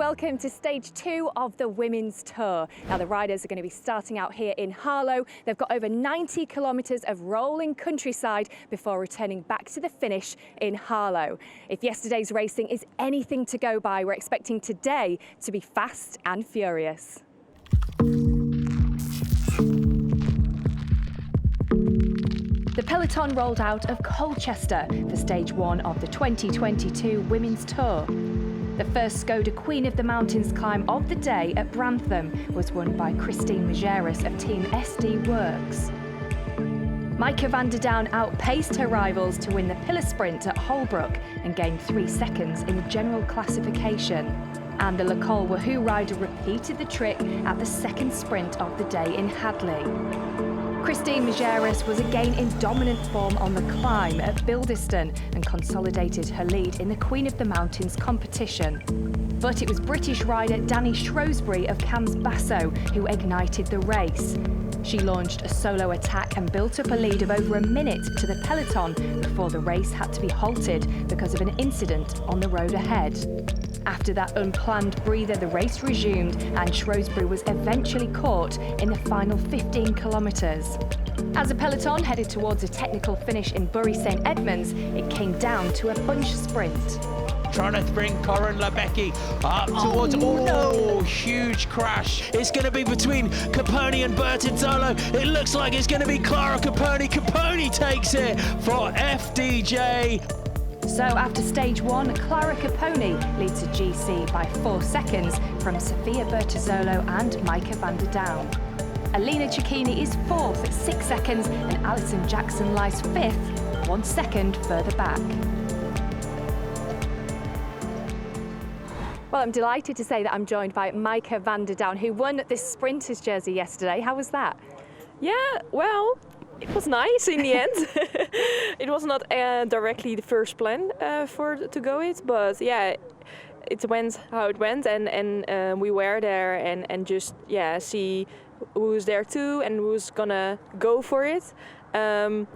welcome to stage 2 of the Women's Tour. Now the riders are going to be starting out here in Harlow. They've got over 90 kilometres of rolling countryside before returning back to the finish in Harlow. If yesterday's racing is anything to go by, we're expecting today to be fast and furious. The peloton rolled out of Colchester for stage 1 of the 2022 Women's Tour. The first Skoda Queen of the Mountains climb of the day at Brantham was won by Christine Majerus of Team SD Works. Maike van der Down outpaced her rivals to win the pillar sprint at Holbrook and gained 3 seconds in the general classification. And the Le Col Wahoo rider repeated the trick at the second sprint of the day in Hadley. Christine Majerus was again in dominant form on the climb at Bildiston and consolidated her lead in the Queen of the Mountains competition. But it was British rider Danny Shrewsbury of Cams Basso who ignited the race. She launched a solo attack and built up a lead of over a minute to the peloton before the race had to be halted because of an incident on the road ahead. After that unplanned breather, the race resumed and Shrewsbury was eventually caught in the final 15 kilometres. As the peloton headed towards a technical finish in Bury St Edmunds, it came down to a bunch sprint. Trying to bring Corin Lebecki up towards, huge crash. It's going to be between Caponi and Bertinzolo. It looks like it's going to be Clara Caponi. Caponi takes it for FDJ. So after stage 1, Clara Caponi leads a GC by 4 seconds from Sofia Bertizzolo and Maike van der Down. Alina Cecchini is 4th at 6 seconds and Alison Jackson lies 5th, 1 second further back. Well, I'm delighted to say that I'm joined by Maike van der Down, who won this sprinter's jersey yesterday. How was that? Yeah, well, it was nice in the end. It was not directly the first plan to go it, but yeah, it went how it went, and we were there and just see who's there too and who's gonna go for it. And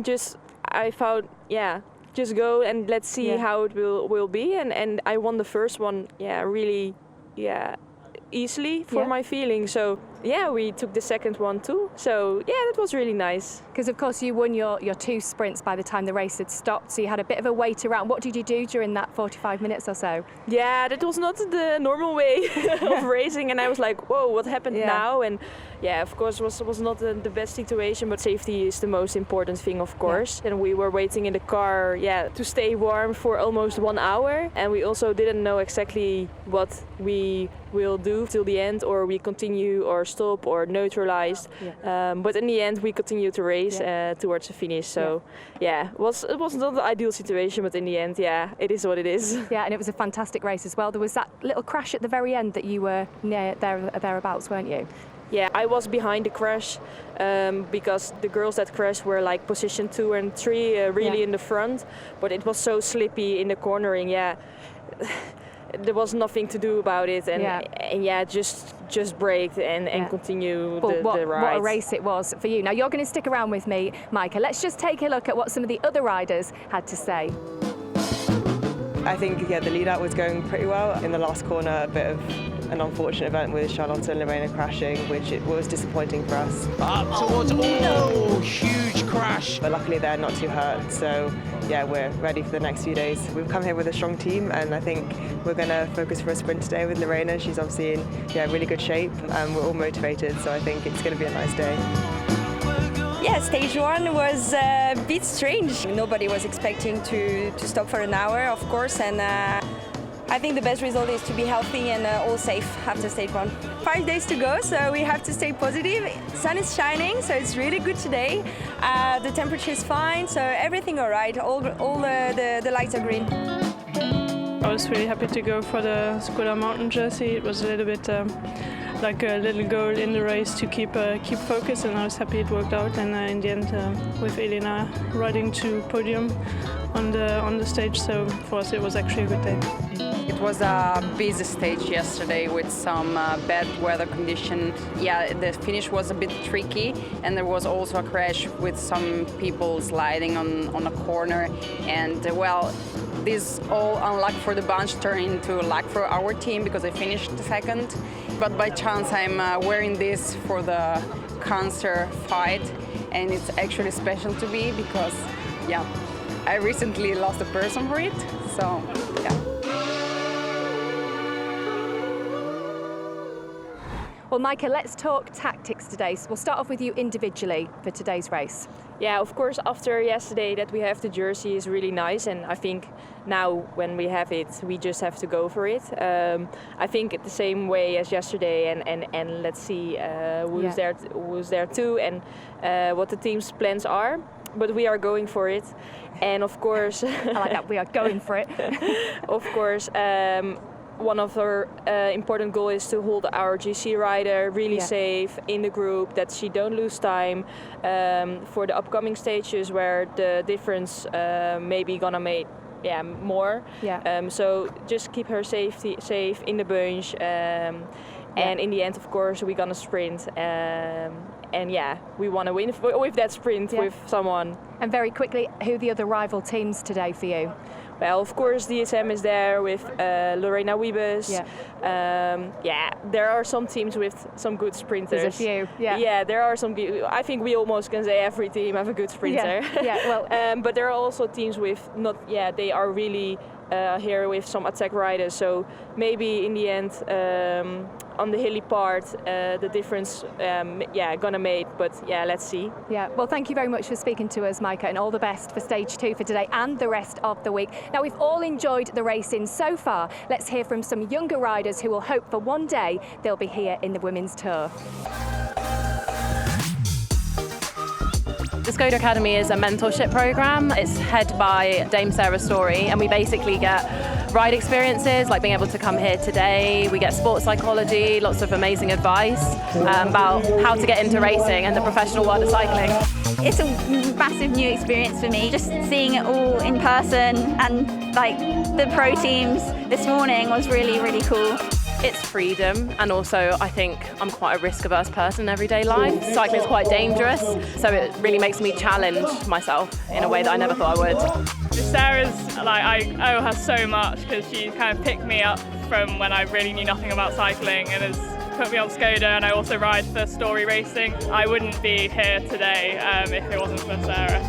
just I thought, just go and let's see how it will be, and I won the first one, really, easily for my feeling. So we took the second one too. So that was really nice. Because of course you won your 2 sprints by the time the race had stopped, so you had a bit of a wait around. What did you do during that 45 minutes or so? Yeah, that was not the normal way of racing, and I was like, whoa, what happened now? And of course was not the best situation, but safety is the most important thing, of course. And we were waiting in the car to stay warm for almost 1 hour, and we also didn't know exactly what we will do till the end, or we continue or stop or neutralize. But in the end we continued to race towards the finish. So it was not the ideal situation, but in the end it is what it is. Yeah, and it was a fantastic race as well. There was that little crash at the very end that you were near thereabouts, weren't you? Yeah, I was behind the crash because the girls that crashed were like position 2 and 3 really in the front, but it was so slippy in the cornering. There was nothing to do about it, and just braked and continue the ride. What a race it was for you. Now you're going to stick around with me, Maike. Let's just take a look at what some of the other riders had to say. I think the lead out was going pretty well. In the last corner, a bit of an unfortunate event with Charlotte and Lorena crashing, which it was disappointing for us. Up towards, huge crash. But luckily they're not too hurt, so we're ready for the next few days. We've come here with a strong team, and I think we're going to focus for a sprint today with Lorena. She's obviously in really good shape, and we're all motivated, so I think it's going to be a nice day. Yeah, stage 1 was a bit strange. Nobody was expecting to stop for an hour, of course, and I think the best result is to be healthy and all safe after stage 1. 5 days to go, so we have to stay positive. The sun is shining, so it's really good today. The temperature is fine, so everything all right. All the lights are green. I was really happy to go for the Skoda Mountain jersey. It was a little bit like a little goal in the race to keep focus, and I was happy it worked out. And in the end, with Elena riding to podium on the stage, so for us it was actually a good day. It was a busy stage yesterday with some bad weather conditions. Yeah, the finish was a bit tricky, and there was also a crash with some people sliding on a corner. And this all unluck for the bunch turned into luck for our team because I finished second. But by chance I'm wearing this for the cancer fight, and it's actually special to me because, yeah, I recently lost a person for it, so yeah. Well, Micah, let's talk tactics today. So we'll start off with you individually for today's race. Yeah, of course, after yesterday that we have the jersey is really nice, and I think now when we have it, we just have to go for it. I think the same way as yesterday, and let's see who's there too, and what the team's plans are. But we are going for it, and of course, I like that. We are going for it. Of course. One of our important goals is to hold our GC rider really safe in the group, that she don't lose time for the upcoming stages where the difference maybe gonna make more. So just keep her safe in the bunch, and in the end, of course, we're gonna sprint. And yeah, we want to win with that sprint with someone. And very quickly, who are the other rival teams today for you? Well, of course, DSM is there with Lorena Wiebes. There are some teams with some good sprinters. There's a few. Yeah, there are some. I think we almost can say every team have a good sprinter. But there are also teams with not. Yeah, they are really here with some attack riders. So maybe in the end, on the hilly part, the difference, gonna make. But yeah, let's see. Yeah. Well, thank you very much for speaking to us, Micah, and all the best for stage 2 for today and the rest of the week. Now, we've all enjoyed the racing so far. Let's hear from some younger riders who will hope for one day they'll be here in the Women's Tour. The Skoda Academy is a mentorship program. It's headed by Dame Sarah Story, and we basically get ride experiences, like being able to come here today. We get sports psychology, lots of amazing advice about how to get into racing and the professional world of cycling. It's a massive new experience for me, just seeing it all in person, and like the pro teams this morning was really, really cool. It's freedom, and also I think I'm quite a risk-averse person in everyday life. Cycling is quite dangerous, so it really makes me challenge myself in a way that I never thought I would. Sarah's, I owe her so much because she kind of picked me up from when I really knew nothing about cycling and has put me on Skoda, and I also ride for Story Racing. I wouldn't be here today if it wasn't for Sarah.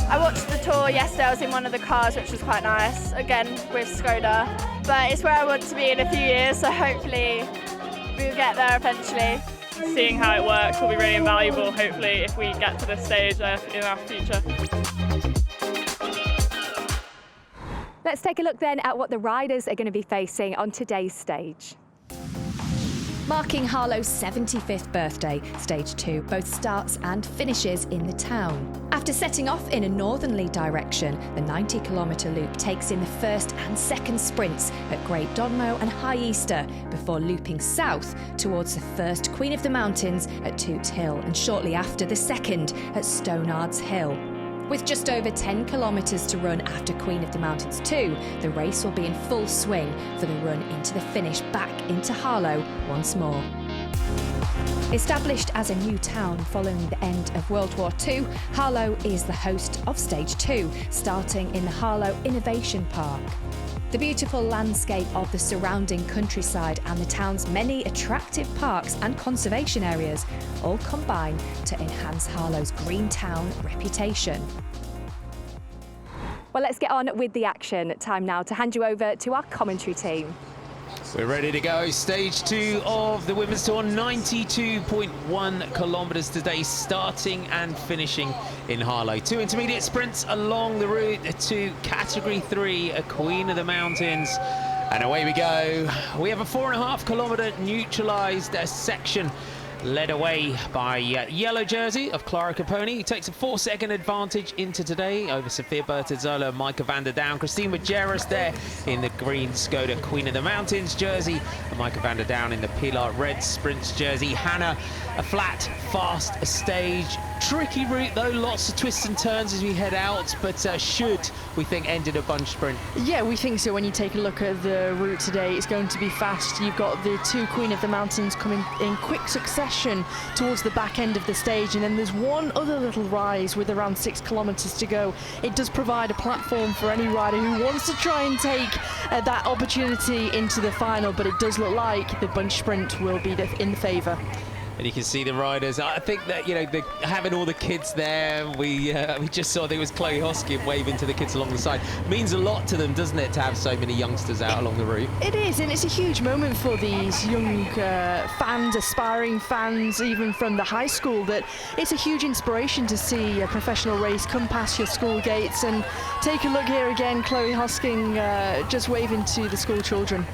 I watched the tour yesterday. I was in one of the cars, which was quite nice, again with Skoda. But it's where I want to be in a few years, so hopefully we'll get there eventually. Seeing how it works will be really invaluable, hopefully, if we get to this stage in our future. Let's take a look then at what the riders are going to be facing on today's stage. Marking Harlow's 75th birthday, Stage 2 both starts and finishes in the town. After setting off in a northerly direction, the 90-kilometre loop takes in the first and second sprints at Great Donmo and High Easter, before looping south towards the first Queen of the Mountains at Toots Hill, and shortly after the second at Stonards Hill. With just over 10 kilometres to run after Queen of the Mountains 2, the race will be in full swing for the run into the finish back into Harlow once more. Established as a new town following the end of World War II, Harlow is the host of Stage 2, starting in the Harlow Innovation Park. The beautiful landscape of the surrounding countryside and the town's many attractive parks and conservation areas all combine to enhance Harlow's green town reputation. Well, let's get on with the action. Time now to hand you over to our commentary team. We're ready to go. Stage 2 of the Women's Tour, 92.1 kilometres today, starting and finishing in Harlow. 2 intermediate sprints along the route to Category 3, a Queen of the Mountains. And away we go. We have a 4.5 kilometre neutralised section, led away by yellow jersey of Clara Caponi, who takes a 4-second advantage into today over Sophia Bertazzola and Micah van der Down. Christine Majerus there in the green Skoda Queen of the Mountains jersey, and Micah van der Down in the Pilar Red Sprints jersey. Hannah, a flat, fast stage. Tricky route though, lots of twists and turns as we head out, but should, we think, end in a bunch sprint? Yeah, we think so. When you take a look at the route today, it's going to be fast. You've got the 2 Queen of the Mountains coming in quick succession progression towards the back end of the stage, and then there's one other little rise with around 6 kilometres to go. It does provide a platform for any rider who wants to try and take that opportunity into the final, but it does look like the bunch sprint will be in the favour. And you can see the riders. I think that, you know, having all the kids there, we just saw there was Chloe Hoskin waving to the kids along the side. Means a lot to them, doesn't it, to have so many youngsters out along the route? It is, and it's a huge moment for these young fans, aspiring fans, even from the high school, that it's a huge inspiration to see a professional race come past your school gates. And take a look here again, Chloe Hosking just waving to the school children.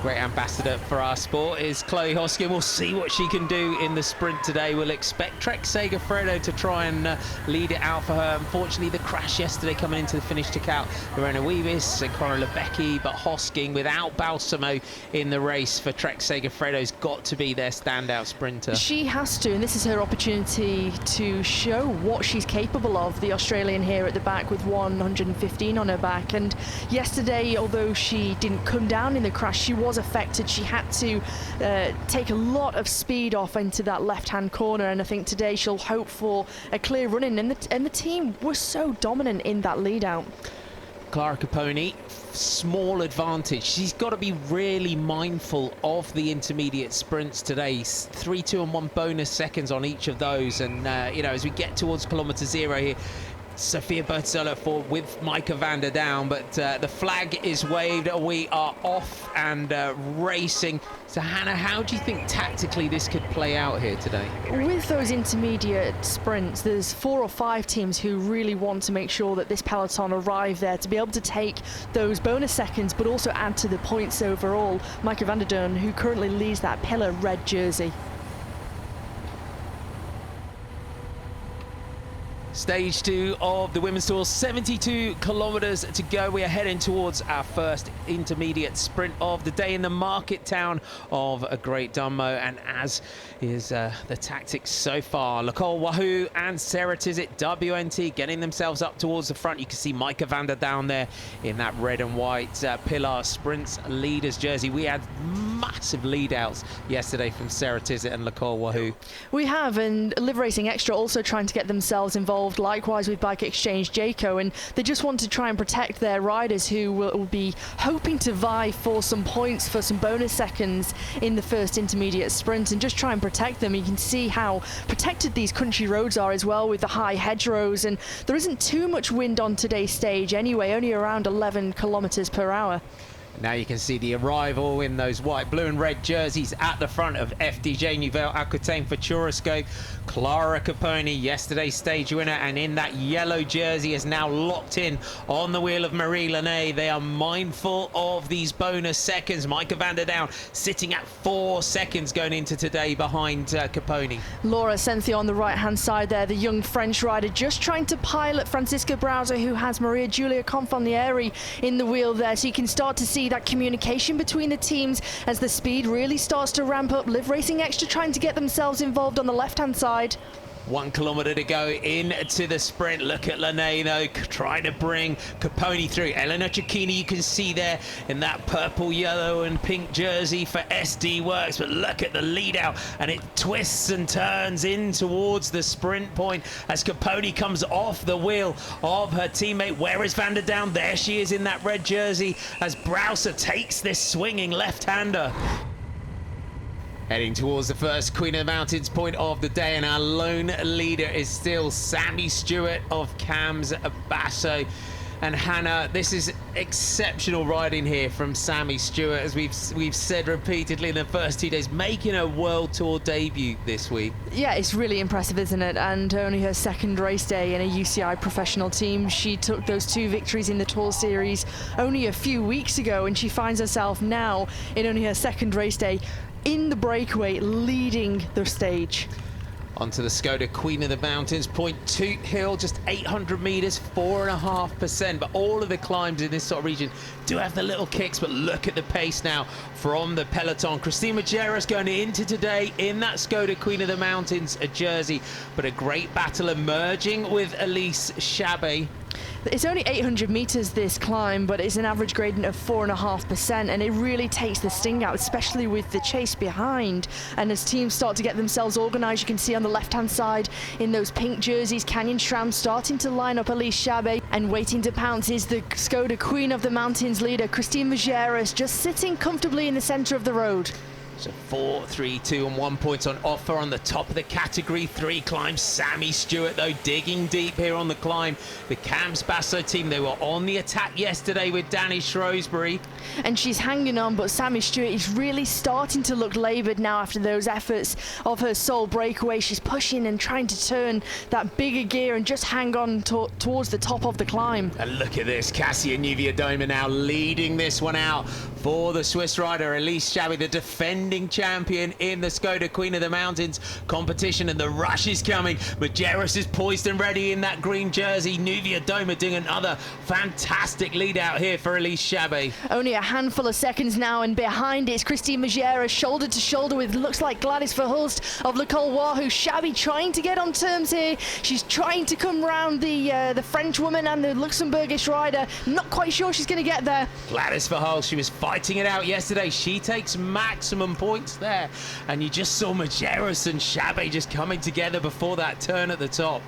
Great ambassador for our sport is Chloe Hoskin. We'll see what she can do in the sprint today. We'll expect Trek Segafredo to try and lead it out for her. Unfortunately, the crash yesterday coming into the finish took out Lorena Wiebes and Corin Lebecki, but Hosking without Balsamo in the race for Trek Segafredo's got to be their standout sprinter. She has to, and this is her opportunity to show what she's capable of. The Australian here at the back with 115 on her back, and yesterday, although she didn't come down in the crash, she was affected. She had to take a lot of speed off into that left-hand corner, and I think today she'll hope for a clear run-in, and the team was so dominant in that lead-out. Clara Caponi, small advantage. She's got to be really mindful of the intermediate sprints today. 3, 2 and 1 bonus seconds on each of those, and you know, as we get towards kilometre 0 here, Sophia Bertzello forward with Micah van der Down, but the flag is waved. We are off and racing. So Hannah, how do you think tactically this could play out here today? With those intermediate sprints, there's 4 or 5 teams who really want to make sure that this peloton arrive there to be able to take those bonus seconds, but also add to the points overall. Micah van der Down, who currently leads that pillar red jersey. Stage 2 of the Women's Tour, 72 kilometres to go. We are heading towards our first intermediate sprint of the day in the market town of Great Dunmow, and as is the tactics so far, Nicole Wahoo and Sarah Tizet, WNT, getting themselves up towards the front. You can see Micah van der Down there in that red and white Pillar Sprints leaders jersey. We had massive lead outs yesterday from Sarah Tizet and Nicole Wahoo. We have, and Live Racing Extra also trying to get themselves involved, likewise with Bike Exchange Jayco, and they just want to try and protect their riders who will be hoping to vie for some points, for some bonus seconds in the first intermediate sprint, and just try and protect them. You can see how protected these country roads are as well, with the high hedgerows, and there isn't too much wind on today's stage anyway, only around 11 kilometers per hour. Now you can see the arrival in those white, blue and red jerseys at the front of FDJ Nouvelle Aquitaine for Futuroscope. Clara Caponi, yesterday's stage winner, and in that yellow jersey is now locked in on the wheel of Marie Lenné. They are mindful of these bonus seconds. Micah van der Down sitting at 4 seconds going into today behind Caponi. Laura Senthio on the right-hand side there, the young French rider, just trying to pilot Francisca Browser, who has Maria Giulia Confonieri in the wheel there, so you can start to see that communication between the teams as the speed really starts to ramp up. Live Racing Extra trying to get themselves involved on the left-hand side. 1 kilometre to go into the sprint. Look at Lenné though, trying to bring Caponi through. Elena Cecchini, you can see there in that purple, yellow and pink jersey for SD Works, but look at the lead out, and it twists and turns in towards the sprint point as Caponi comes off the wheel of her teammate. Where is van der Down? There she is in that red jersey as Browser takes this swinging left-hander. Heading towards the first Queen of the Mountains point of the day, and our lone leader is still Sammy Stewart of Cams Basso. And Hannah, this is exceptional riding here from Sammy Stewart, as we've said repeatedly in the first 2 days, making her World Tour debut this week. Yeah, it's really impressive, isn't it? And only her second race day in a UCI professional team. She took those 2 victories in the Tour Series only a few weeks ago, and she finds herself now in only her second race day in the breakaway, leading the stage. Onto the Skoda Queen of the Mountains, Point Toot Hill, just 800 metres, 4.5%. But all of the climbs in this sort of region do have the little kicks, but look at the pace now from the peloton. Christine Majeras going into today in that Skoda Queen of the Mountains jersey, but a great battle emerging with Elise Chabet. It's only 800 meters this climb, but it's an average gradient of 4.5%, and it really takes the sting out, especially with the chase behind. And as teams start to get themselves organized, you can see on the left-hand side in those pink jerseys, Canyon SRAM starting to line up Elise Chabet, and waiting to pounce is the Skoda Queen of the Mountains leader, Christine Majerus, just sitting comfortably in the center of the road. So 4, 3, 2 and 1 points on offer on the top of the category 3 climb. Sammy Stewart, though, digging deep here on the climb. The Camps Basso team, they were on the attack yesterday with Danny Shrewsbury. And she's hanging on, but Sammy Stewart is really starting to look laboured now after those efforts of her sole breakaway. She's pushing and trying to turn that bigger gear and just hang on towards the top of the climb. And look at this, Cassia Niewiadoma now leading this one out for the Swiss rider Elise Chabet, the defending champion in the Skoda Queen of the Mountains competition, and the rush is coming. Majerus is poised and ready in that green jersey. Niewiadoma doing another fantastic lead out here for Elise Chabet. Only a handful of seconds now, and behind it's Christine Majerus shoulder to shoulder with looks like Gladys Verhulst of L'École Wahoo. Chabet trying to get on terms here. She's trying to come round the French woman and the Luxembourgish rider. Not quite sure she's going to get there. Gladys Verhulst, she was fighting it out yesterday. She takes maximum points there, and you just saw Majerus and Chabet just coming together before that turn at the top.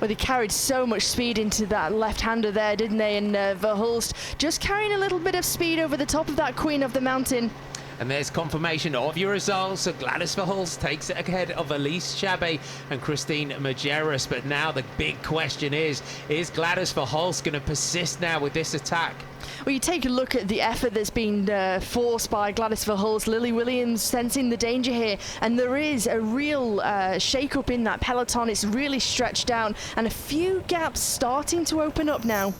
Well, they carried so much speed into that left-hander there, didn't they? And Verhulst just carrying a little bit of speed over the top of that Queen of the Mountain. And there's confirmation of your results. So Gladys Verhulst takes it ahead of Elise Chabet and Christine Majerus. But now the big question is Gladys Verhulst going to persist now with this attack? Well, you take a look at the effort that's been forced by Gladys Verhulst. Lily Williams sensing the danger here, and there is a real shake-up in that peloton. It's really stretched out, and a few gaps starting to open up now.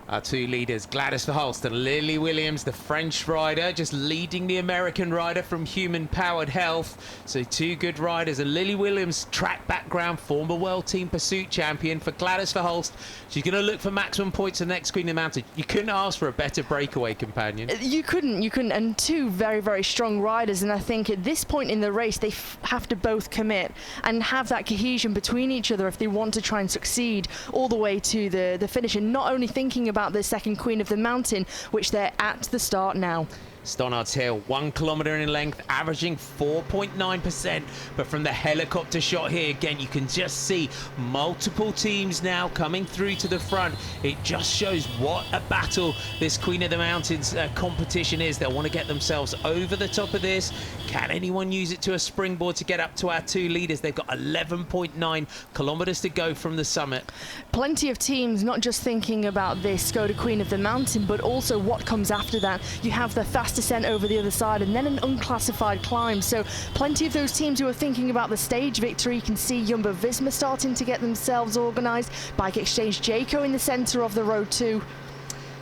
Our two leaders, Gladys Verhulst and Lily Williams, the French rider, just leading the American rider from Human Powered Health. So two good riders. And Lily Williams, track background, former World Team Pursuit champion. For Gladys Verhulst, she's going to look for maximum points the next Queen of the Mountain. You couldn't ask for a better breakaway companion. You couldn't. And two very, very strong riders. And I think at this point in the race, they have to both commit and have that cohesion between each other if they want to try and succeed all the way to the finish. And not only thinking about the second Queen of the Mountain, which they're at the start now. Stannard's Hill, 1 kilometre in length, averaging 4.9%. But from the helicopter shot here, again, you can just see multiple teams now coming through to the front. It just shows what a battle this Queen of the Mountains competition is. They'll want to get themselves over the top of this. Can anyone use it to a springboard to get up to our two leaders? They've got 11.9 kilometres to go from the summit. Plenty of teams not just thinking about this Skoda Queen of the Mountain, but also what comes after that. You have the fast descent over the other side and then an unclassified climb. So plenty of those teams who are thinking about the stage victory. You can see Jumbo Visma starting to get themselves organised. Bike Exchange Jayco in the centre of the road too.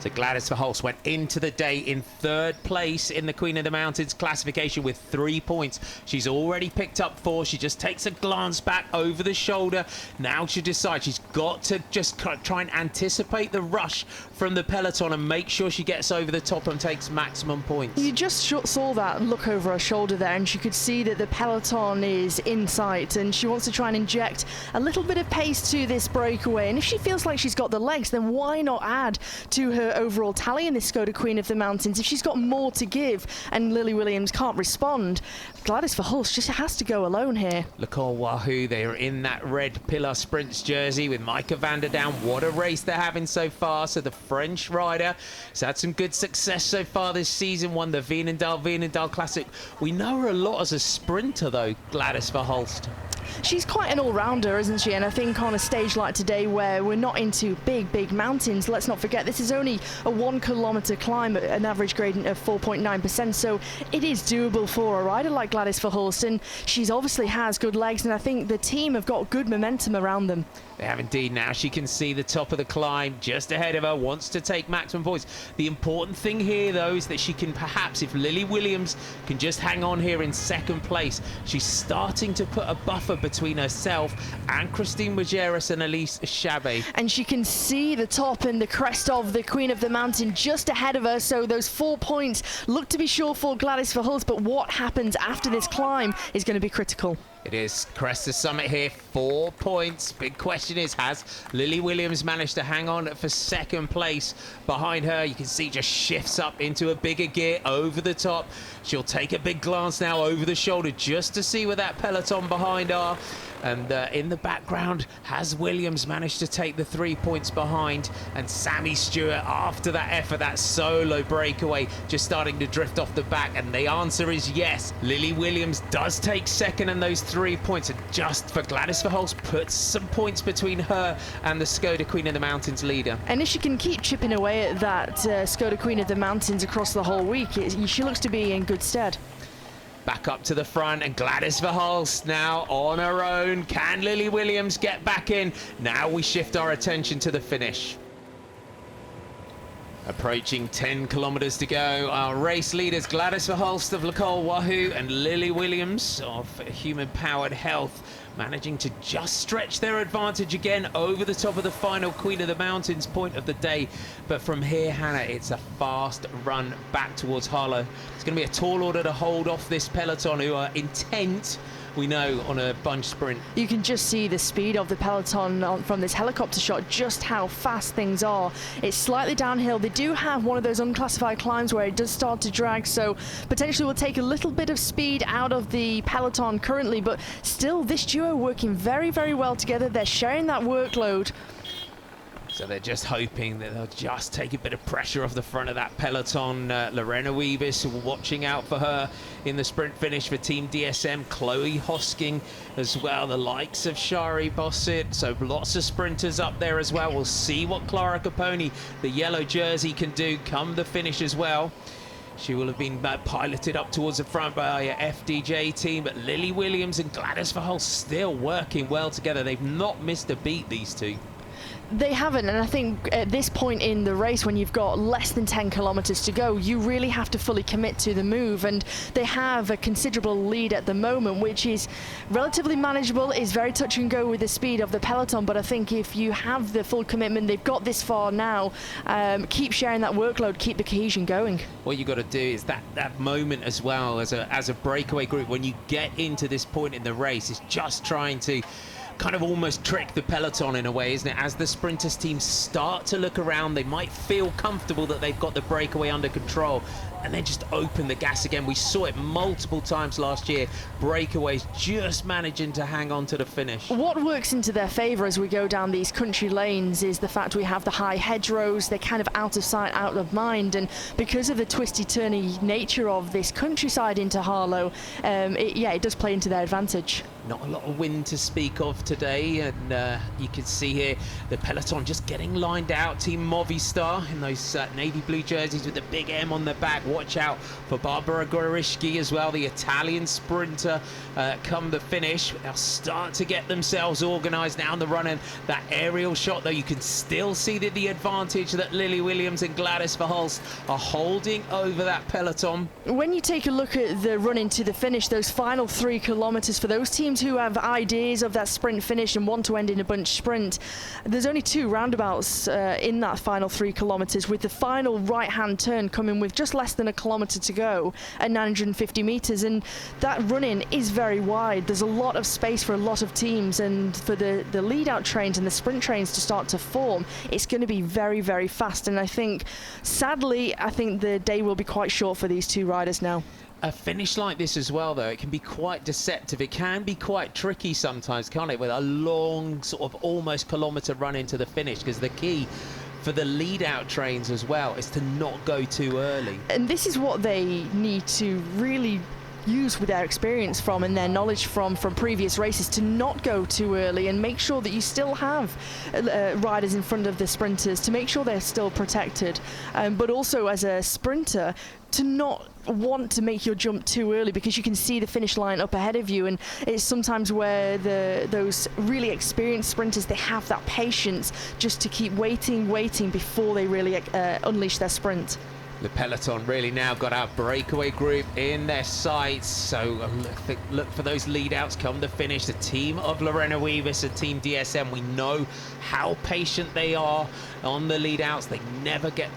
So Gladys Verhulst went into the day in 3rd place in the Queen of the Mountains classification with 3 points. She's already picked up 4. She just takes a glance back over the shoulder. Now she decides she's got to just try and anticipate the rush from the peloton and make sure she gets over the top and takes maximum points. You just saw that look over her shoulder there, and she could see that the peloton is in sight, and she wants to try and inject a little bit of pace to this breakaway. And if she feels like she's got the legs, then why not add to her overall tally in this Skoda Queen of the Mountains? If she's got more to give and Lily Williams can't respond, Gladys Verhulst just has to go alone here. L'École Wahoo, they are in that red Pillar Sprints jersey with Micah van der Down. What a race they're having so far. So the French rider has had some good success so far this season, won the Veenendaal Classic. We know her a lot as a sprinter though, Gladys Verhulst. She's quite an all-rounder, isn't she? And I think on a stage like today where we're not into big mountains, let's not forget this is only a 1 kilometre climb at an average gradient of 4.9%, so it is doable for a rider like Gladys Verhulst, and she's obviously has good legs, and I think the team have got good momentum around them. They have indeed. Now she can see the top of the climb just ahead of her, wants to take maximum points. The important thing here though is that she can perhaps, if Lily Williams can just hang on here in 2nd place, she's starting to put a buffer between herself and Christine Majerus and Elise Chabet. And she can see the top and the crest of the Queen of the Mountain just ahead of her, so those 4 points look to be sure for Gladys Verhulst, but what happens after this climb is going to be critical. It is crest the summit here, 4 points. Big question is, has Lily Williams managed to hang on for second place? Behind her, you can see just shifts up into a bigger gear over the top. She'll take a big glance now over the shoulder just to see where that peloton behind are. And in the background, has Williams managed to take the 3 points behind? And Sammy Stewart, after that effort, that solo breakaway, just starting to drift off the back. And the answer is yes. Lily Williams does take second and those 3 points. And just for Gladys Verhulst, puts some points between her and the Skoda Queen of the Mountains leader. And if she can keep chipping away at that Skoda Queen of the Mountains across the whole week, she looks to be in good stead. Back up to the front, and Gladys Verhulst now on her own. Can Lily Williams get back in? Now we shift our attention to the finish. Approaching 10 kilometers to go. Our race leaders, Gladys Verhulst of L'École Wahoo and Lily Williams of Human Powered Health, managing to just stretch their advantage again over the top of the final Queen of the Mountains point of the day. But from here, Hannah, it's a fast run back towards Harlow. It's going to be a tall order to hold off this peloton, who are intent, we know, on a bunch sprint. You can just see the speed of the peloton from this helicopter shot, just how fast things are. It's slightly downhill. They do have one of those unclassified climbs where it does start to drag, so potentially will take a little bit of speed out of the peloton currently, but still this duo working very, very well together. They're sharing that workload. So they're just hoping that they'll just take a bit of pressure off the front of that peloton. Lorena Wiebes, watching out for her in the sprint finish for Team DSM. Chloe Hosking as well, the likes of Shari Bossett. So lots of sprinters up there as well. We'll see what Clara Caponi, the yellow jersey, can do come the finish as well. She will have been piloted up towards the front by a FDJ team, but Lily Williams and Gladys Verhulst still working well together. They've not missed a beat, these two. They haven't, and I think at this point in the race, when you've got less than 10 kilometers to go, you really have to fully commit to the move, and they have a considerable lead at the moment, which is relatively manageable. Is very touch and go with the speed of the peloton, but I think if you have the full commitment, they've got this far now, keep sharing that workload, keep the cohesion going. What you got to do is that moment as well as a breakaway group, when you get into this point in the race, is just trying to kind of almost trick the peloton in a way, isn't it? As the sprinters teams start to look around, they might feel comfortable that they've got the breakaway under control, and then just open the gas again. We saw it multiple times last year, breakaways just managing to hang on to the finish. What works into their favour as we go down these country lanes is the fact we have the high hedgerows. They're kind of out of sight, out of mind, and because of the twisty-turny nature of this countryside into Harlow, it does play into their advantage. Not a lot of wind to speak of today, and you can see here the peloton just getting lined out. Team Movistar in those navy blue jerseys with the big M on the back. Watch out for Barbara Gorishki as well, the Italian sprinter, come the finish. They'll start to get themselves organised now in the run, and that aerial shot, though, you can still see the advantage that Lily Williams and Gladys Verhulst are holding over that peloton. When you take a look at the run into the finish, those final 3 kilometres for those teams who have ideas of that sprint finish and want to end in a bunch sprint, there's only 2 roundabouts in that final 3 kilometres, with the final right-hand turn coming with just less than a kilometre to go at 950 metres, and that run-in is very wide. There's a lot of space for a lot of teams, and for the lead-out trains and the sprint trains to start to form, it's going to be very, very fast, and I think, sadly, the day will be quite short for these 2 riders now. A finish like this as well, though, it can be quite deceptive. It can be quite tricky sometimes, can't it, with a long sort of almost kilometre run into the finish, because the key for the lead-out trains as well is to not go too early. And this is what they need to really use with their experience from and their knowledge from previous races, to not go too early and make sure that you still have riders in front of the sprinters, to make sure they're still protected, but also as a sprinter to not want to make your jump too early, because you can see the finish line up ahead of you, and it's sometimes where those really experienced sprinters, they have that patience just to keep waiting before they really unleash their sprint. The peloton really now got our breakaway group in their sights, so look for those lead outs come the finish. The team of Lorena Wiebes and Team DSM, we know how patient they are on the lead outs. They never get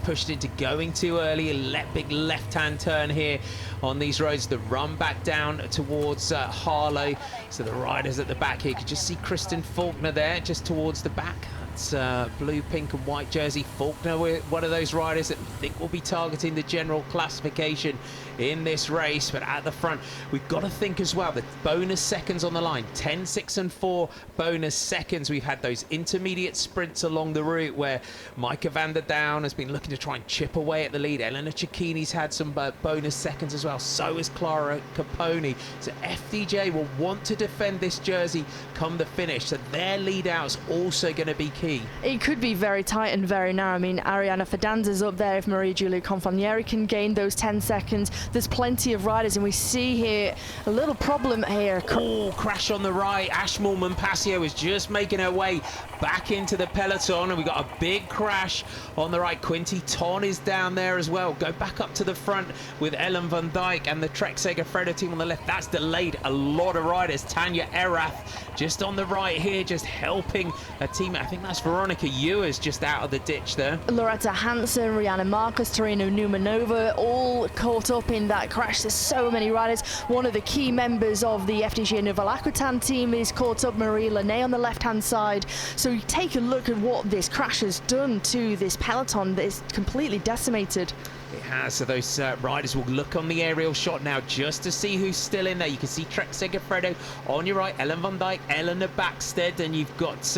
pushed into going too early. A big left-hand turn here on these roads. The run back down towards Harlow. So the riders at the back here, you can just see Kristen Faulkner there just towards the back. It's blue, pink and white jersey. Faulkner, one of those riders that we think will be targeting the general classification in this race. But at the front, we've got to think as well, the bonus seconds on the line, 10, 6 and 4 bonus seconds. We've had those intermediate sprints along the route where Micah van der Down has been looking to try and chip away at the lead. Eleanor Cecchini's had some bonus seconds as well. So has Clara Caponi. So FDJ will want to defend this jersey come the finish. So their lead out's also going to be key. It could be very tight and very narrow. I mean, Ariana Fidanza's up there if Maria Giulia Confalnieri can gain those 10 seconds. There's plenty of riders, and we see here a little problem here. Oh, crash on the right. Ashmore Monpassio is just making her way back into the peloton, and we got a big crash on the right. Quinty Ton is down there as well. Go back up to the front with Ellen van Dijk and the Trek Segafredo team on the left. That's delayed a lot of riders. Tanya Erath just on the right here, just helping her teammate. I think that's Veronica Ewers just out of the ditch there. Loretta Hansen, Rihanna Marcus, Torino Numanova, all caught up in that crash. There's so many riders. One of the key members of the FDJ Nouvelle Aquitaine team is caught up, Marie Lenné on the left-hand side. So you take a look at what this crash has done to this peloton that is completely decimated. It has, so those riders will look on the aerial shot now just to see who's still in there. You can see Trek Segafredo on your right, Ellen van Dijk, Eleanor Backstead, and you've got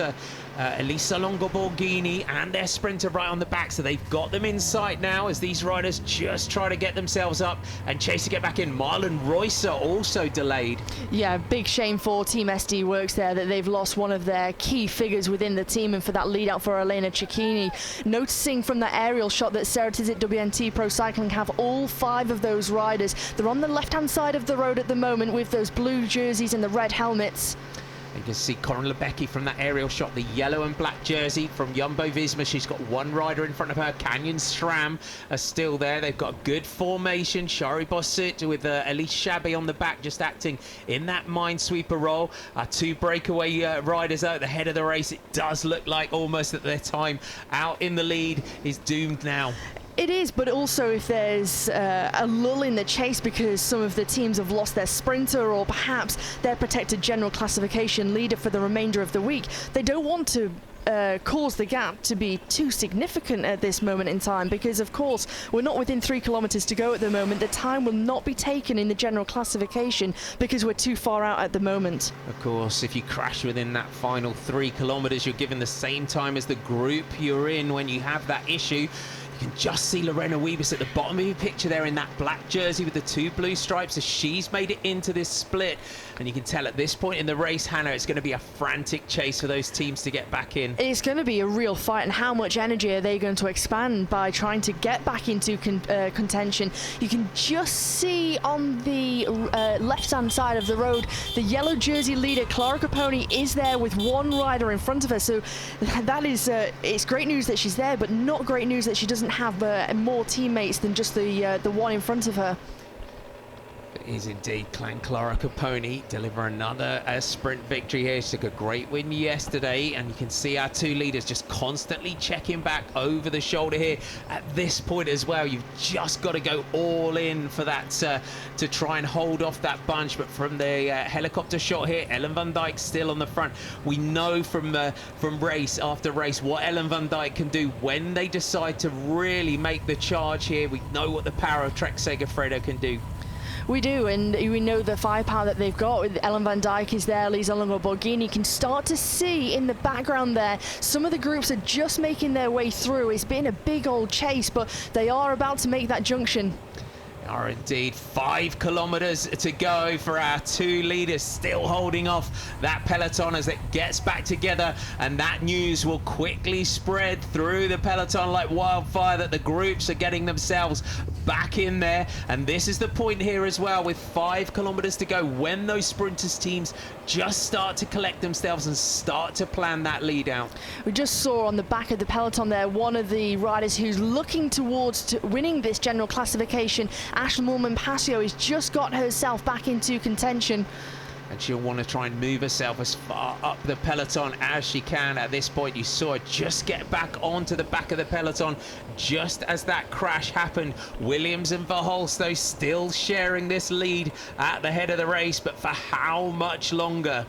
Elisa Longo Borghini and their sprinter right on the back. So they've got them in sight now as these riders just try to get themselves up and chase to get back in. Marlon Royce also delayed. Yeah, big shame for Team SD Works there that they've lost one of their key figures within the team, and for that lead out for Elena Cecchini. Noticing from that aerial shot that Sarah Tizit WNT Pro Cycling have all 5 of those riders. They're on the left-hand side of the road at the moment with those blue jerseys and the red helmets. You can see Corinne Lebecki from that aerial shot, the yellow and black jersey from Jumbo-Visma. She's got one rider in front of her. Canyon SRAM are still there. They've got good formation. Shari Bossut with Elise Shabby on the back, just acting in that minesweeper role. Our 2 breakaway riders out at the head of the race. It does look like almost that their time out in the lead is doomed now. It is, but also if there's a lull in the chase because some of the teams have lost their sprinter or perhaps their protected general classification leader for the remainder of the week, they don't want to cause the gap to be too significant at this moment in time, because of course we're not within 3 kilometers to go at the moment. The time will not be taken in the general classification because we're too far out at the moment. Of course, if you crash within that final 3 kilometers, you're given the same time as the group you're in when you have that issue. You can just see Lorena Wiebes at the bottom of your picture there in that black jersey with the 2 blue stripes as she's made it into this split. And you can tell at this point in the race, Hannah, it's going to be a frantic chase for those teams to get back in. It's going to be a real fight, and how much energy are they going to expand by trying to get back into contention? You can just see on the left-hand side of the road, the yellow jersey leader, Clara Caponi, is there with 1 rider in front of her. So that is, it's great news that she's there, but not great news that she doesn't have more teammates than just the one in front of her. It is indeed. Clara Caponi deliver another sprint victory here. She took a great win yesterday, and you can see our 2 leaders just constantly checking back over the shoulder here. At this point as well, you've just got to go all in for that to try and hold off that bunch. But from the helicopter shot here, Ellen van Dijk still on the front. We know from race after race what Ellen van Dijk can do when they decide to really make the charge here. We know what the power of Trek Segafredo can do. We do, and we know the firepower that they've got. With Ellen van Dijk is there, Lisa Longo Borghini. You can start to see in the background there, some of the groups are just making their way through. It's been a big old chase, but they are about to make that junction. Are indeed 5 kilometers to go for our 2 leaders, still holding off that peloton as it gets back together, and that news will quickly spread through the peloton like wildfire that the groups are getting themselves back in there, and this is the point here as well with 5 kilometers to go, when those sprinters teams just start to collect themselves and start to plan that lead out. We just saw on the back of the peloton there one of the riders who's looking towards winning this general classification. Ashley Moolman-Pasio has just got herself back into contention. And she'll want to try and move herself as far up the peloton as she can. At this point, you saw her just get back onto the back of the peloton just as that crash happened. Williams and Verhulst, though, still sharing this lead at the head of the race, but for how much longer?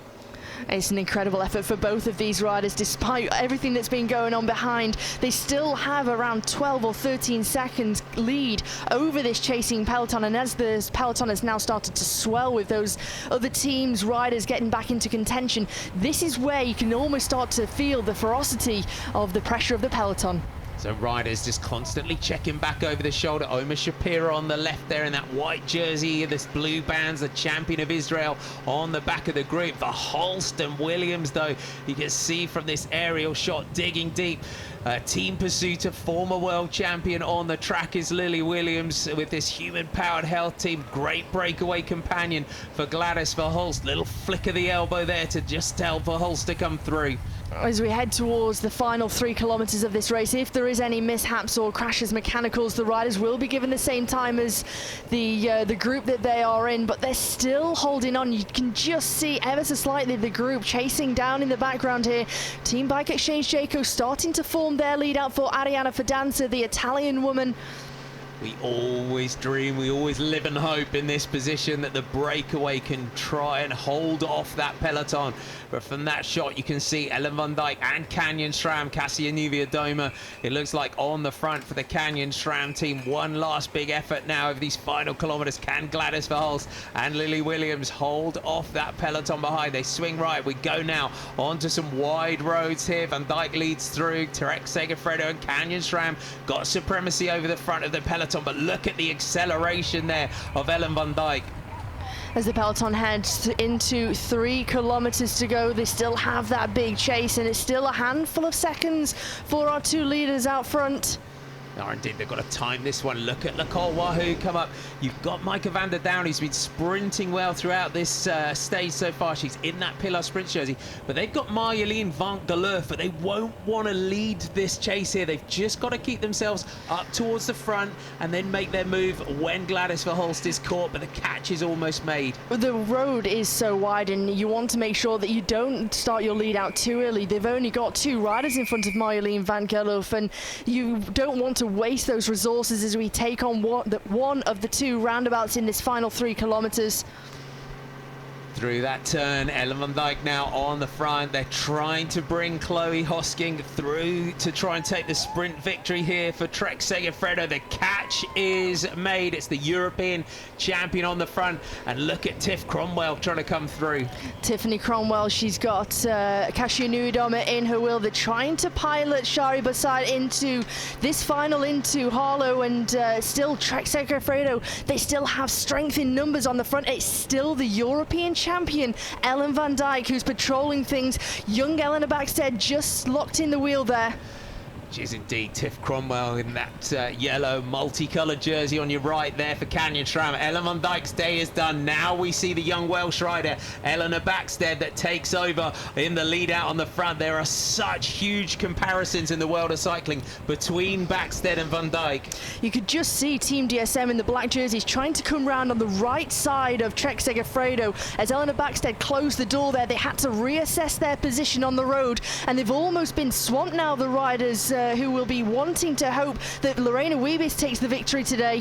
It's an incredible effort for both of these riders. Despite everything that's been going on behind, they still have around 12 or 13 seconds lead over this chasing peloton. And as the peloton has now started to swell with those other teams' riders getting back into contention, this is where you can almost start to feel the ferocity of the pressure of the peloton. So riders just constantly checking back over the shoulder. Omar Shapiro on the left there in that white jersey, this blue bands, the champion of Israel on the back of the group. Verhulst and Williams, though, you can see from this aerial shot digging deep. Team Pursuit, a former world champion on the track, is Lily Williams with this human-powered health team. Great breakaway companion for Gladys Verhulst. Little flick of the elbow there to just tell Verhulst to come through. As we head towards the final 3 kilometers of this race, if there is any mishaps or crashes, mechanicals, the riders will be given the same time as the group that they are in, but they're still holding on. You can just see ever so slightly the group chasing down in the background here. Team Bike Exchange Jayco starting to form their lead out for Arianna Fidanza, the Italian woman. We always dream, we always live and hope in this position that the breakaway can try and hold off that peloton. But from that shot, you can see Ellen van Dijk and Canyon SRAM, Cassia Niewiadoma. It looks like on the front for the Canyon SRAM team. One last big effort now over these final kilometers. Can Gladys Verhulst and Lily Williams hold off that peloton behind? They swing right. We go now onto some wide roads here. Van Dijk leads through. Trek Segafredo and Canyon SRAM got supremacy over the front of the peloton, but look at the acceleration there of Ellen van Dijk. As the peloton heads into 3 kilometers to go, they still have that big chase, and it's still a handful of seconds for our 2 leaders out front. Oh, indeed, they've got to time this one. Look at Nicole Wahoo come up. You've got Micah van der Down, who's been sprinting well throughout this stage so far. She's in that Pillar Sprint jersey. But they've got Marjolein van Geloof, but they won't want to lead this chase here. They've just got to keep themselves up towards the front and then make their move when Gladys Verhulst is caught, but the catch is almost made. The road is so wide, and you want to make sure that you don't start your lead out too early. They've only got 2 riders in front of Marjolein van Geloof, and you don't want to waste those resources as we take on one of the 2 roundabouts in this final 3 kilometers. Through that turn, Ellen van Dijk now on the front. They're trying to bring Chloe Hosking through to try and take the sprint victory here for Trek Segafredo. The catch is made. It's the European champion on the front. And look at Tiff Cromwell trying to come through. Tiffany Cromwell, she's got Cassia Niewiadoma in her wheel. They're trying to pilot Shari Bassard into this final, into Harlow, and still Trek Segafredo. They still have strength in numbers on the front. It's still the European champion Ellen van Dijk who's patrolling things. Young Eleanor Backstead just locked in the wheel there. She is indeed Tiff Cromwell in that yellow multicolored jersey on your right there for Canyon SRAM. Ellen van Dijk's day is done. Now we see the young Welsh rider Eleanor Backstead that takes over in the lead out on the front. There are such huge comparisons in the world of cycling between Backstead and van Dijk. You could just see Team DSM in the black jerseys trying to come round on the right side of Trek Segafredo. As Eleanor Backstead closed the door there, they had to reassess their position on the road, and they've almost been swamped now, the riders who will be wanting to hope that Lorena Wiebes takes the victory today.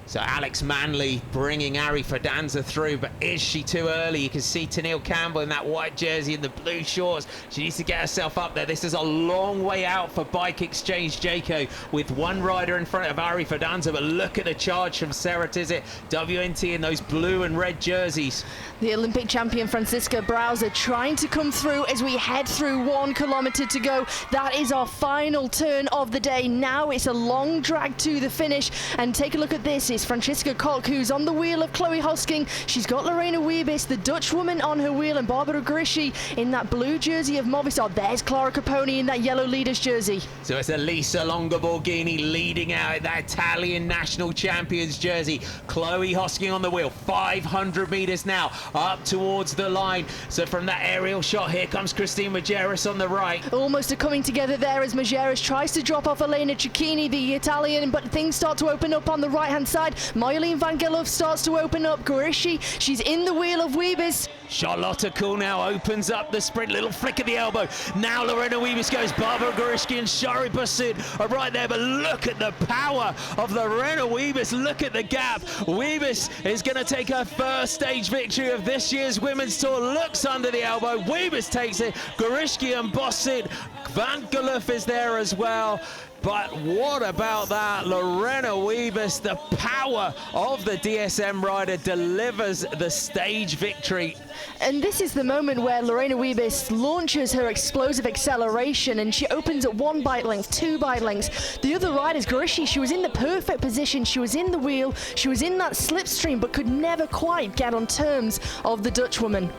So Alex Manley bringing Ari Fidanza through, but is she too early? You can see Tennille Campbell in that white jersey and the blue shorts. She needs to get herself up there. This is a long way out for Bike Exchange Jayco with 1 rider in front of Ari Fidanza, but look at the charge from Sarah Tizet, WNT in those blue and red jerseys. The Olympic champion Franziska Browser trying to come through as we head through 1 kilometer to go. That is our final turn of the day. Now it's a long drag to the finish, and take a look at this. It's Francesca Koch who's on the wheel of Chloe Hosking. She's got Lorena Wiebes, the Dutch woman, on her wheel, and Barbara Grischi in that blue jersey of Movistar. There's Clara Caponi in that yellow leader's jersey. So it's Elisa Longoborghini leading out that Italian national champions jersey. Chloe Hosking on the wheel, 500 metres now, up towards the line. So from that aerial shot, here comes Christine Majerus on the right. Almost a coming together there as Majerus tries to drop off Elena Cecchini, the Italian, but things start to open up on the right-hand side. Marjolein van Geloof starts to open up. Grischi, she's in the wheel of Wiebes. Charlotte Kool now opens up the sprint, little flick of the elbow. Now Lorena Wiebes goes. Barbara Grischi and Shari Basud are right there, but look at the power of Lorena Wiebes. Look at the gap. Wiebes is going to take her first stage victory of this year's Women's Tour. Looks under the elbow. Wiebes takes it. Grischi and Basud. Van Geloof is there as well. But what about that? Lorena Wiebes, the power of the DSM rider, delivers the stage victory. And this is the moment where Lorena Wiebes launches her explosive acceleration, and she opens at 1 bike length, 2 bike lengths. The other riders, Grischi, she was in the perfect position. She was in the wheel. She was in that slipstream, but could never quite get on terms of the Dutch woman.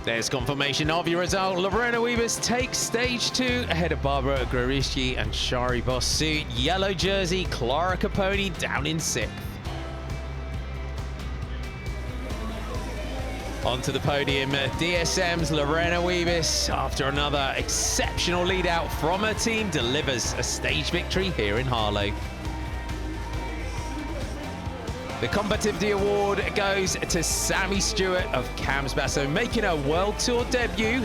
There's confirmation of your result. Lorena Wiebes takes stage 2 ahead of Barbara Grischi and Shari Basud. Yellow jersey, Clara Caponi down in 6th. Onto the podium, DSM's Lorena Wiebes, after another exceptional lead out from her team, delivers a stage victory here in Harlow. The Combativity Award goes to Sammy Stewart of Cams Basso, making her World Tour debut.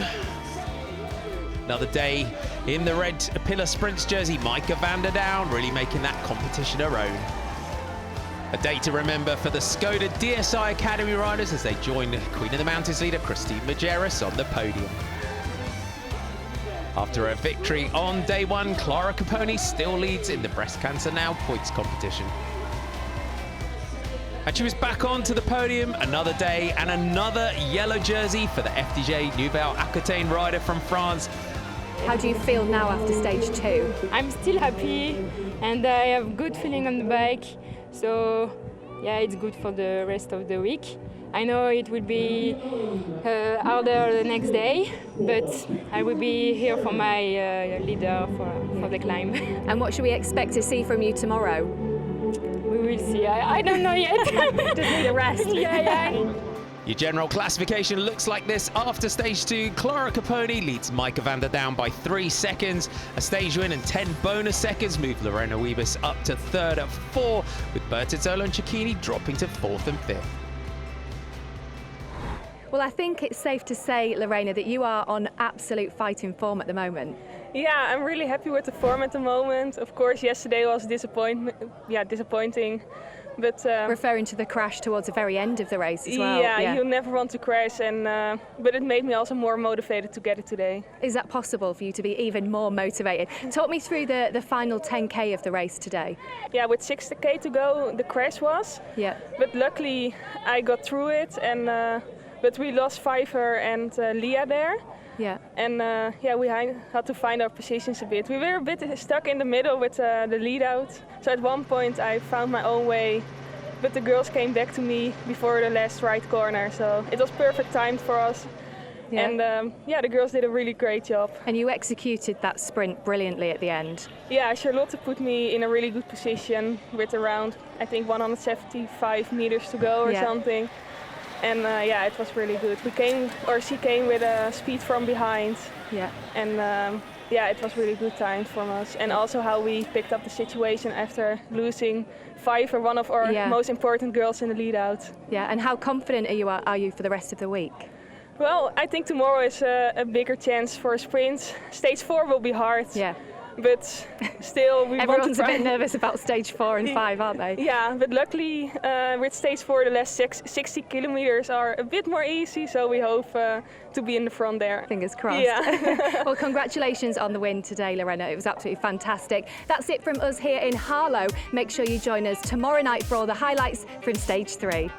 Another day in the red Pillar Sprints jersey, Micah van der Down really making that competition her own. A day to remember for the Skoda DSI Academy riders as they join Queen of the Mountains leader Christine Majerus on the podium. After a victory on day 1, Clara Caponi still leads in the Breast Cancer Now points competition. And she was back onto the podium another day, and another yellow jersey for the FDJ Nouvelle Aquitaine rider from France. How do you feel now after stage 2? I'm still happy, and I have good feeling on the bike, so yeah, it's good for the rest of the week. I know it will be harder the next day, but I will be here for my leader for the climb. And what should we expect to see from you tomorrow? We will see. I don't know yet. Just need a rest. Yeah. Your general classification looks like this. After stage 2, Clara Caponi leads Micah van der Down by 3 seconds. A stage win and 10 bonus seconds move Lorena Wiebes up to 3rd at 4, with Bertizzolo and Cecchini dropping to 4th and 5th. Well, I think it's safe to say, Lorena, that you are on absolute fighting form at the moment. Yeah, I'm really happy with the form at the moment. Of course, yesterday was disappointing, but referring to the crash towards the very end of the race as well. Yeah, you never want to crash, and but it made me also more motivated to get it today. Is that possible for you to be even more motivated? Talk me through the final 10K of the race today. Yeah, with 60K to go, the crash was. Yeah. But luckily, I got through it, and but we lost Pfeiffer and Leah there. Yeah. And we had to find our positions a bit. We were a bit stuck in the middle with the lead out. So at one point I found my own way, but the girls came back to me before the last right corner. So it was perfect timed for us. Yeah. And the girls did a really great job. And you executed that sprint brilliantly at the end. Yeah, Charlotte put me in a really good position with around, I think, 175 meters to go or something. And it was really good. She came with a speed from behind. Yeah. And it was really good time from us. And also how we picked up the situation after losing Pfeiffer, one of our most important girls in the lead out. Yeah. And how confident are you for the rest of the week? Well, I think tomorrow is a bigger chance for a sprint. Stage 4 will be hard. Yeah. But still, everyone's a bit nervous about stage 4 and 5, aren't they? Yeah, but luckily with stage 4, the last 60 kilometers are a bit more easy, so we hope to be in the front there. Fingers crossed. Yeah. Well, congratulations on the win today, Lorena. It was absolutely fantastic. That's it from us here in Harlow. Make sure you join us tomorrow night for all the highlights from stage 3.